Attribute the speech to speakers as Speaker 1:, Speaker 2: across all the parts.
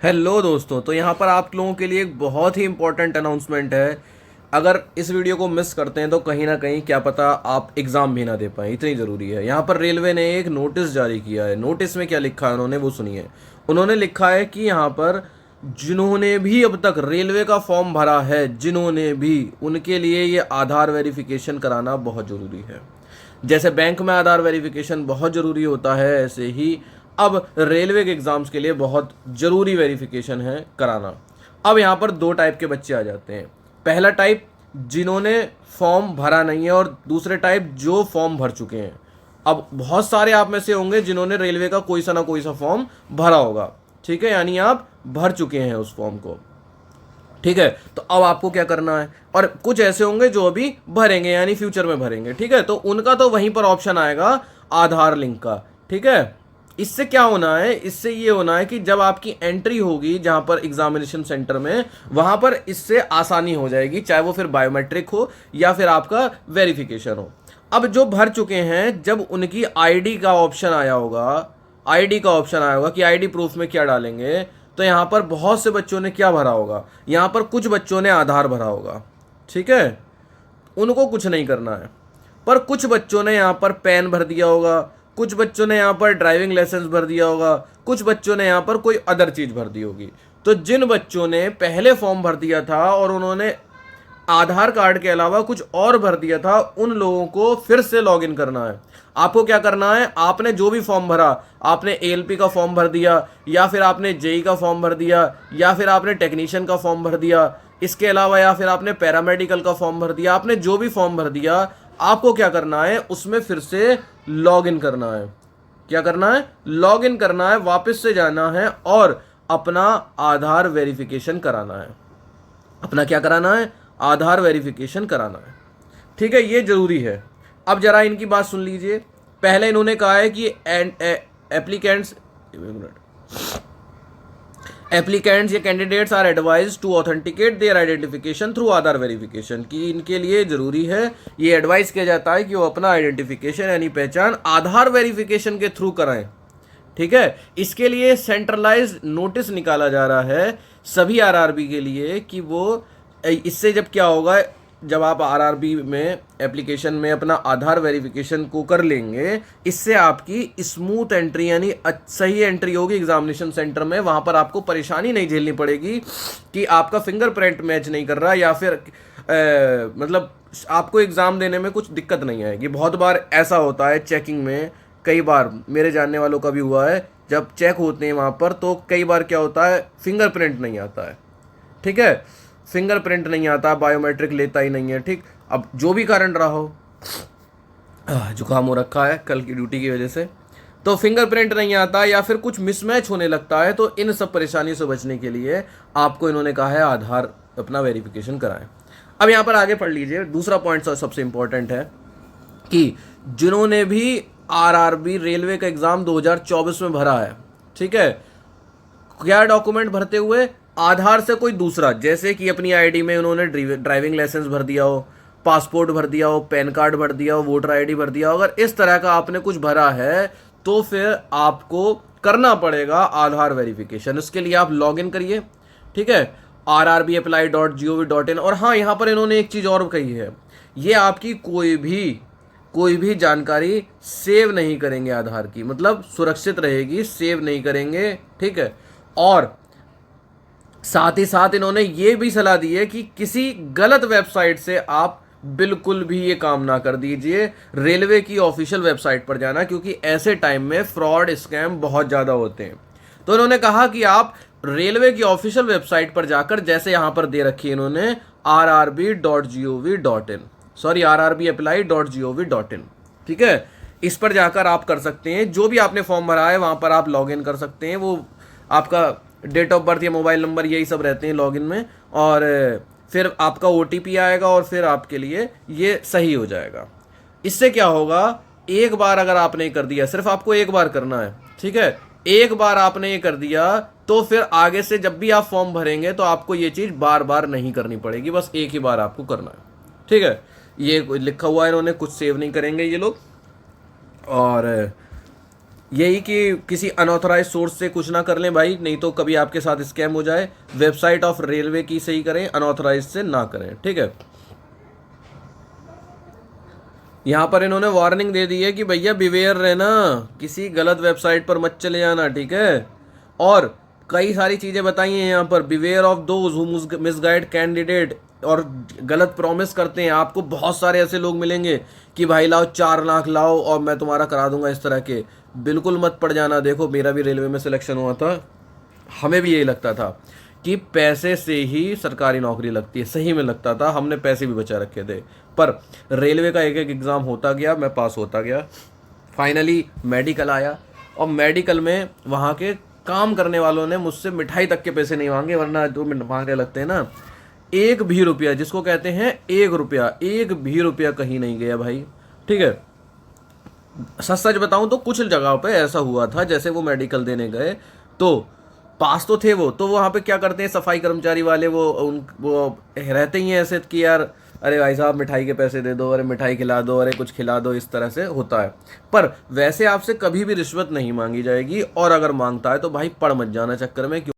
Speaker 1: Hello दोस्तों, तो यहाँ पर आप लोगों के लिए एक बहुत ही इंपॉर्टेंट अनाउंसमेंट है। अगर इस वीडियो को मिस करते हैं तो कहीं ना कहीं क्या पता आप एग्ज़ाम भी ना दे पाएँ, इतनी ज़रूरी है। यहाँ पर रेलवे ने एक नोटिस जारी किया है। नोटिस में क्या लिखा है उन्होंने, वो सुनिए। उन्होंने लिखा है कि यहाँ पर जिन्होंने भी अब तक रेलवे का फॉर्म भरा है, जिन्होंने भी, उनके लिए ये आधार वेरिफिकेशन कराना बहुत ज़रूरी है। जैसे बैंक में आधार वेरिफिकेशन बहुत ज़रूरी होता है, ऐसे ही अब रेलवे के एग्ज़ाम्स के लिए बहुत ज़रूरी वेरिफिकेशन है कराना। अब यहाँ पर दो टाइप के बच्चे आ जाते हैं। पहला टाइप जिन्होंने फॉर्म भरा नहीं है, और दूसरे टाइप जो फॉर्म भर चुके हैं। अब बहुत सारे आप में से होंगे जिन्होंने रेलवे का कोई सा ना कोई सा फॉर्म भरा होगा, ठीक है, यानी आप भर चुके हैं उस फॉर्म को, ठीक है। तो अब आपको क्या करना है, और कुछ ऐसे होंगे जो अभी भरेंगे यानी फ्यूचर में भरेंगे, ठीक है। तो उनका तो वहीं पर ऑप्शन आएगा आधार लिंक का, ठीक है। इससे क्या होना है, इससे ये होना है कि जब आपकी एंट्री होगी जहां पर एग्जामिनेशन सेंटर में, वहां पर इससे आसानी हो जाएगी, चाहे वो फिर बायोमेट्रिक हो या फिर आपका वेरिफिकेशन हो। अब जो भर चुके हैं, जब उनकी आईडी का ऑप्शन आया होगा, आईडी का ऑप्शन आया होगा कि आईडी प्रूफ में क्या डालेंगे, तो यहाँ पर बहुत से बच्चों ने क्या भरा होगा, यहाँ पर कुछ बच्चों ने आधार भरा होगा, ठीक है, उनको कुछ नहीं करना है। पर कुछ बच्चों ने यहाँ पर पैन भर दिया होगा, कुछ बच्चों ने यहाँ पर ड्राइविंग लाइसेंस भर दिया होगा, कुछ बच्चों ने यहाँ पर कोई अदर चीज़ भर दी होगी। तो जिन बच्चों ने पहले फॉर्म भर दिया था और उन्होंने आधार कार्ड के अलावा कुछ और भर दिया था, उन लोगों को फिर से लॉगिन करना है। आपको क्या करना है, आपने जो भी फॉर्म भरा, आपने एएलपी का फॉर्म भर दिया, या फिर आपने जेई का फॉर्म भर दिया, या फिर आपने टेक्नीशियन का फॉर्म भर दिया, इसके अलावा या फिर आपने पैरामेडिकल का फॉर्म भर दिया, आपने जो भी फॉर्म भर दिया, आपको क्या करना है, उसमें फिर से लॉगिन करना है। क्या करना है, लॉगिन करना है, वापस से जाना है और अपना आधार वेरिफिकेशन कराना है। अपना क्या कराना है, आधार वेरिफिकेशन कराना है, ठीक है, ये जरूरी है। अब जरा इनकी बात सुन लीजिए। पहले इन्होंने कहा है कि एप्लीकेंट्स एप्लीकेंट्स या candidates are advised to authenticate their identification through Aadhaar verification, कि इनके लिए जरूरी है, ये एडवाइस किया जाता है कि वो अपना आइडेंटिफिकेशन यानी पहचान आधार वेरिफिकेशन के थ्रू कराएं, ठीक है। इसके लिए सेंट्रलाइज्ड नोटिस निकाला जा रहा है सभी आरआरबी के लिए कि वो, इससे जब क्या होगा, जब आप आरआरबी में एप्लीकेशन में अपना आधार वेरिफिकेशन को कर लेंगे, इससे आपकी स्मूथ एंट्री यानी सही एंट्री होगी एग्जामिनेशन सेंटर में। वहां पर आपको परेशानी नहीं झेलनी पड़ेगी कि आपका फिंगरप्रिंट मैच नहीं कर रहा, या फिर मतलब आपको एग्ज़ाम देने में कुछ दिक्कत नहीं आएगी। बहुत बार ऐसा होता है चेकिंग में, कई बार मेरे जानने वालों का भी हुआ है, जब चेक होते हैं वहाँ पर, तो कई बार क्या होता है, फिंगरप्रिंट नहीं आता है, ठीक है, फिंगरप्रिंट नहीं आता, बायोमेट्रिक लेता ही नहीं है, ठीक। अब जो भी कारण रहा हो, जुकाम हो रखा है कल की ड्यूटी की वजह से, तो फिंगरप्रिंट नहीं आता या फिर कुछ मिसमैच होने लगता है, तो इन सब परेशानियों से बचने के लिए आपको इन्होंने कहा है आधार अपना वेरिफिकेशन कराएं। अब यहाँ पर आगे पढ़ लीजिए, दूसरा पॉइंट सबसे इंपॉर्टेंट है कि जिन्होंने भी आरआरबी रेलवे का एग्ज़ाम 2024 में भरा है, ठीक है, क्या डॉक्यूमेंट भरते हुए, आधार से कोई दूसरा, जैसे कि अपनी आईडी में उन्होंने ड्राइविंग लाइसेंस भर दिया हो, पासपोर्ट भर दिया हो, पैन कार्ड भर दिया हो, वोटर आईडी भर दिया हो, अगर इस तरह का आपने कुछ भरा है तो फिर आपको करना पड़ेगा आधार वेरिफिकेशन। इसके लिए आप लॉग इन करिए, ठीक है, rrbapply.gov.in। और हाँ, यहाँ पर इन्होंने एक चीज़ और कही है, ये आपकी कोई भी जानकारी सेव नहीं करेंगे आधार की, मतलब सुरक्षित रहेगी, सेव नहीं करेंगे, ठीक है। और साथ ही साथ इन्होंने ये भी सलाह दी है कि किसी गलत वेबसाइट से आप बिल्कुल भी ये काम ना कर दीजिए, रेलवे की ऑफिशियल वेबसाइट पर जाना, क्योंकि ऐसे टाइम में फ्रॉड स्कैम बहुत ज़्यादा होते हैं। तो इन्होंने कहा कि आप रेलवे की ऑफिशियल वेबसाइट पर जाकर, जैसे यहाँ पर दे रखी है इन्होंने rrb.gov.in, सॉरी rrbapply.gov.in, ठीक है, इस पर जाकर आप कर सकते हैं, जो भी आपने फॉर्म भरा है वहाँ पर आप लॉग इन कर सकते हैं। वो आपका डेट ऑफ बर्थ या मोबाइल नंबर यही सब रहते हैं लॉगिन में, और फिर आपका ओटीपी आएगा और फिर आपके लिए ये सही हो जाएगा। इससे क्या होगा, एक बार अगर आपने कर दिया, सिर्फ आपको एक बार करना है, ठीक है, एक बार आपने ये कर दिया तो फिर आगे से जब भी आप फॉर्म भरेंगे तो आपको ये चीज़ बार बार नहीं करनी पड़ेगी, बस एक ही बार आपको करना है, ठीक है। ये लिखा हुआ है इन्होंने, कुछ सेव नहीं करेंगे ये लोग। और यही कि किसी अनऑथराइज सोर्स से कुछ ना कर लें भाई, नहीं तो कभी आपके साथ स्कैम हो जाए। वेबसाइट ऑफ रेलवे की सही करें, अनऑथराइज से ना करें, ठीक है। यहाँ पर इन्होंने वार्निंग दे दी है कि भैया बिवेयर रहना, किसी गलत वेबसाइट पर मत चले जाना, ठीक है। और कई सारी चीज़ें बताई हैं यहाँ पर, beware of those who misguide candidate, और गलत प्रॉमिस करते हैं आपको। बहुत सारे ऐसे लोग मिलेंगे कि भाई लाओ 4 लाख लाओ और मैं तुम्हारा करा दूंगा, इस तरह के बिल्कुल मत पड़ जाना। देखो मेरा भी रेलवे में सिलेक्शन हुआ था, हमें भी यही लगता था कि पैसे से ही सरकारी नौकरी लगती है, सही में लगता था, हमने पैसे भी बचा रखे थे। पर रेलवे का एक एक एग्ज़ाम होता गया, मैं पास होता गया। फाइनली मेडिकल आया, और मेडिकल में वहाँ के काम करने वालों ने मुझसे मिठाई तक के पैसे नहीं मांगे, वरना जो मांगने लगते हैं ना, 1 भी रुपया, जिसको कहते हैं 1 रुपया, 1 भी रुपया कहीं नहीं गया भाई, ठीक है। सच सच बताऊं तो कुछ जगहों पे ऐसा हुआ था, जैसे वो मेडिकल देने गए तो पास तो थे वो, तो वहाँ पे क्या करते हैं सफाई कर्मचारी वाले, वो रहते ही हैं ऐसे कि यार अरे भाई साहब मिठाई के पैसे दे दो, अरे मिठाई खिला दो, अरे कुछ खिला दो, इस तरह से होता है। पर वैसे आपसे कभी भी रिश्वत नहीं मांगी जाएगी, और अगर मांगता है तो भाई पड़ मत जाना चक्कर में, क्यों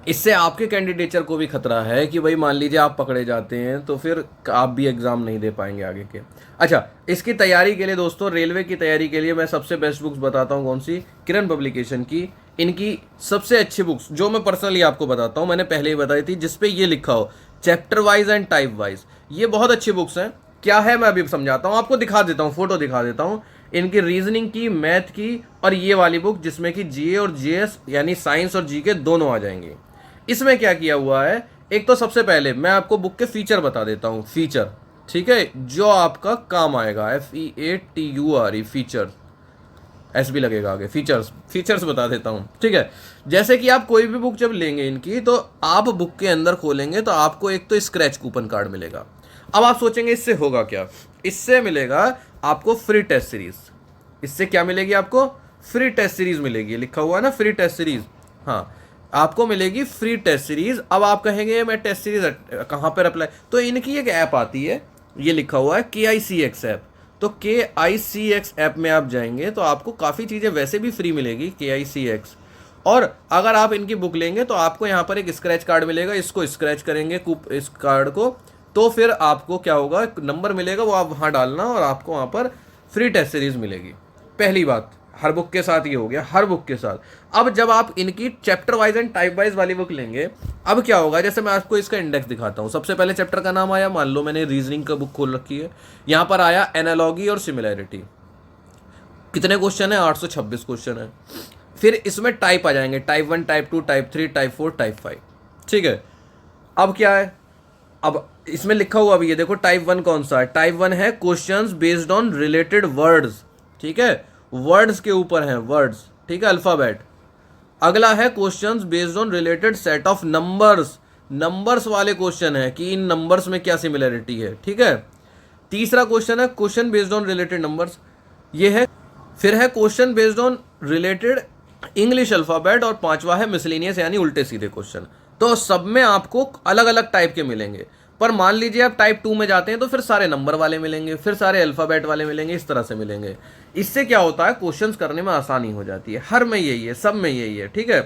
Speaker 1: इससे आपके कैंडिडेचर को भी खतरा है कि भाई मान लीजिए आप पकड़े जाते हैं तो फिर आप भी एग्जाम नहीं दे पाएंगे आगे के। अच्छा, इसकी तैयारी के लिए दोस्तों, रेलवे की तैयारी के लिए मैं सबसे बेस्ट बुक्स बताता हूँ कौन सी, किरण पब्लिकेशन की। इनकी सबसे अच्छी बुक्स जो मैं पर्सनली आपको बताता हूँ, मैंने पहले ही बताई थी, जिसपे ये लिखा हो chapter wise and type wise, ये बहुत अच्छी बुक्स हैं। क्या है मैं अभी समझाता हूँ, आपको दिखा देता हूँ, फोटो दिखा देता हूँ इनकी, रीजनिंग की, मैथ की, और ये वाली बुक जिसमें कि जीए और जीएस यानी साइंस और जीके दोनों आ जाएंगे। इसमें क्या किया हुआ है, एक तो सबसे पहले मैं आपको बुक के फीचर बता देता हूँ, फीचर, ठीक है, जो आपका काम आएगा, FEATURE, फीचर, एस भी लगेगा आगे, फीचर्स, फीचर्स बता देता हूँ, ठीक है। जैसे कि आप कोई भी बुक जब लेंगे इनकी, तो आप बुक के अंदर खोलेंगे तो आपको एक तो स्क्रैच कूपन कार्ड मिलेगा। अब आप सोचेंगे इससे होगा क्या, इससे मिलेगा आपको फ्री टेस्ट सीरीज। इससे क्या मिलेगी आपको, फ्री टेस्ट सीरीज मिलेगी, लिखा हुआ है ना फ्री टेस्ट सीरीज, हाँ आपको मिलेगी फ्री टेस्ट सीरीज। अब आप कहेंगे मैं टेस्ट सीरीज कहाँ पर अप्लाई, तो इनकी एक ऐप आती है, ये लिखा हुआ है KICX ऐप। तो KICX ऐप में आप जाएंगे तो आपको काफ़ी चीज़ें वैसे भी फ्री मिलेगी, KICX। और अगर आप इनकी बुक लेंगे तो आपको यहाँ पर एक स्क्रैच कार्ड मिलेगा, इसको स्क्रैच करेंगे इस कार्ड को, तो फिर आपको क्या होगा, नंबर मिलेगा, वो आप वहाँ डालना और आपको वहाँ पर फ्री टेस्ट सीरीज मिलेगी। पहली बात, हर बुक के साथ ये हो गया, हर बुक के साथ। अब जब आप इनकी chapter wise and type wise वाली बुक लेंगे, अब क्या होगा, जैसे मैं आपको इसका इंडेक्स दिखाता हूँ। सबसे पहले चैप्टर का नाम आया, मान लो मैंने रीजनिंग का बुक खोल रखी है, यहाँ पर आया एनालॉगी और सिमिलैरिटी। कितने क्वेश्चन है, 826 क्वेश्चन है। फिर इसमें टाइप आ जाएंगे, type 1, type 2, type 3, type 4, type 5, ठीक है। अब क्या है, अब इसमें लिखा हुआ भी है, देखो टाइप 1 कौन सा है, टाइप 1 है questions based on related words, ठीक है, वर्ड्स के ऊपर हैं वर्ड्स, ठीक है, अल्फाबेट। अगला है questions based on related set of numbers, numbers वाले क्वेश्चन है कि इन नंबर्स में क्या सिमिलरिटी है, ठीक है। तीसरा क्वेश्चन है question based on related numbers, ये है। फिर है question based on related English alphabet, और पांचवा है मिसलेनियस यानी उल्टे सीधे क्वेश्चन। तो सब में आपको अलग अलग टाइप के मिलेंगे। पर मान लीजिए आप टाइप 2 में जाते हैं तो फिर सारे नंबर वाले मिलेंगे, फिर सारे अल्फाबेट वाले मिलेंगे, इस तरह से मिलेंगे। इससे क्या होता है, क्वेश्चंस करने में आसानी हो जाती है। हर में यही है, सब में यही है, ठीक है।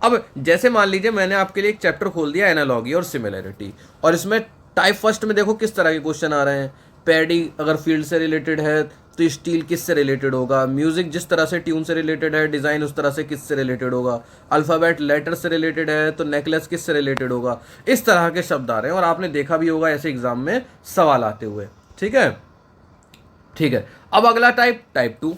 Speaker 1: अब जैसे मान लीजिए मैंने आपके लिए एक चैप्टर खोल दिया एनालॉगी और सिमिलैरिटी, और इसमें टाइप फर्स्ट में देखो किस तरह के क्वेश्चन आ रहे हैं। पैडी अगर फील्ड से रिलेटेड है तो स्टील किस से रिलेटेड होगा, म्यूजिक जिस तरह से ट्यून से रिलेटेड है, डिज़ाइन उस तरह से किस से रिलेटेड होगा, अल्फ़ाबेट लेटर से रिलेटेड है तो नेकलेस किस से रिलेटेड होगा। इस तरह के शब्द आ रहे हैं, और आपने देखा भी होगा ऐसे एग्जाम में सवाल आते हुए, ठीक है, ठीक है। अब अगला टाइप 2,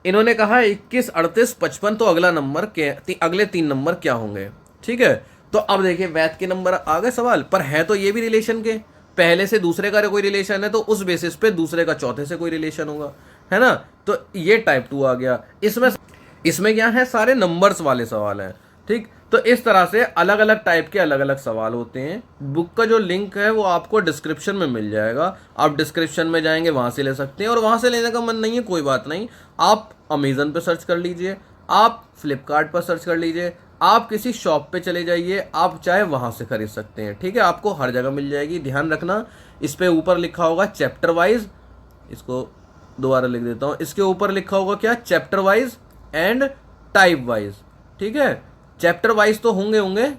Speaker 1: इन्होंने कहा 21, 38, 55, तो अगला नंबर के अगले 3 नंबर क्या होंगे, ठीक है। तो अब देखिए मैथ के नंबर आ गए सवाल, पर है तो ये भी रिलेशन के, पहले से दूसरे का कोई रिलेशन है तो उस बेसिस पे दूसरे का चौथे से कोई रिलेशन होगा, है ना। तो ये टाइप 2 आ गया। इसमें क्या है, सारे नंबर्स वाले सवाल हैं, ठीक। तो इस तरह से अलग अलग टाइप के अलग अलग सवाल होते हैं। बुक का जो लिंक है वो आपको डिस्क्रिप्शन में मिल जाएगा, आप डिस्क्रिप्शन में जाएंगे वहाँ से ले सकते हैं। और वहाँ से लेने का मन नहीं है कोई बात नहीं, आप अमेज़न पे सर्च कर लीजिए, आप फ्लिपकार्ट पर सर्च कर लीजिए, आप किसी शॉप पे चले जाइए, आप चाहे वहाँ से खरीद सकते हैं, ठीक है। आपको हर जगह मिल जाएगी। ध्यान रखना, इस पे ऊपर लिखा होगा चैप्टर वाइज, इसको दोबारा लिख देता हूँ, इसके ऊपर लिखा होगा क्या, chapter wise and type wise. ठीक है, चैप्टर वाइज तो होंगे होंगे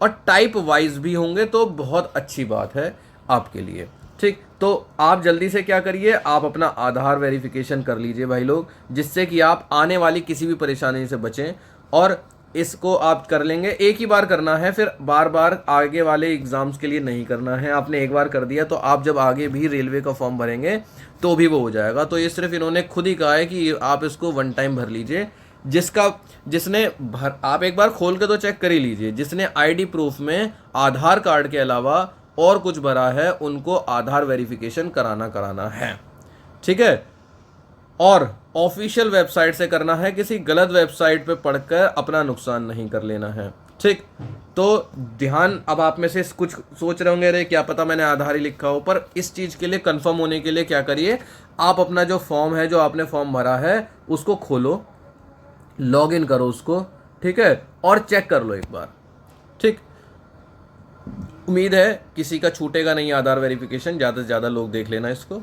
Speaker 1: और टाइप वाइज भी होंगे, तो बहुत अच्छी बात है आपके लिए। ठीक, तो आप जल्दी से क्या करिए, आप अपना आधार वेरिफिकेशन कर लीजिए भाई लोग, जिससे कि आप आने वाली किसी भी परेशानी से बचें। और इसको आप कर लेंगे, एक ही बार करना है, फिर बार बार आगे वाले एग्जाम्स के लिए नहीं करना है। आपने एक बार कर दिया तो आप जब आगे भी रेलवे का फॉर्म भरेंगे तो भी वो हो जाएगा। तो ये सिर्फ इन्होंने खुद ही कहा है कि आप इसको वन टाइम भर लीजिए। जिसने भर, आप एक बार खोल के तो चेक कर ही लीजिए, जिसने आईडी प्रूफ में आधार कार्ड के अलावा और कुछ भरा है उनको आधार वेरिफिकेशन कराना है। ठीक है, और ऑफिशियल वेबसाइट से करना है, किसी गलत वेबसाइट पे पढ़कर अपना नुकसान नहीं कर लेना है। ठीक, तो ध्यान, अब आप में से कुछ सोच रहे होंगे अरे क्या पता मैंने आधार ही लिखा हो, पर इस चीज़ के लिए कंफर्म होने के लिए क्या करिए, आप अपना जो फॉर्म है, जो आपने फॉर्म भरा है उसको खोलो, लॉग इन करो उसको, ठीक है, और चेक कर लो एक बार। ठीक, उम्मीद है किसी का छूटेगा नहीं आधार वेरिफिकेशन, ज़्यादा से ज़्यादा लोग देख लेना इसको।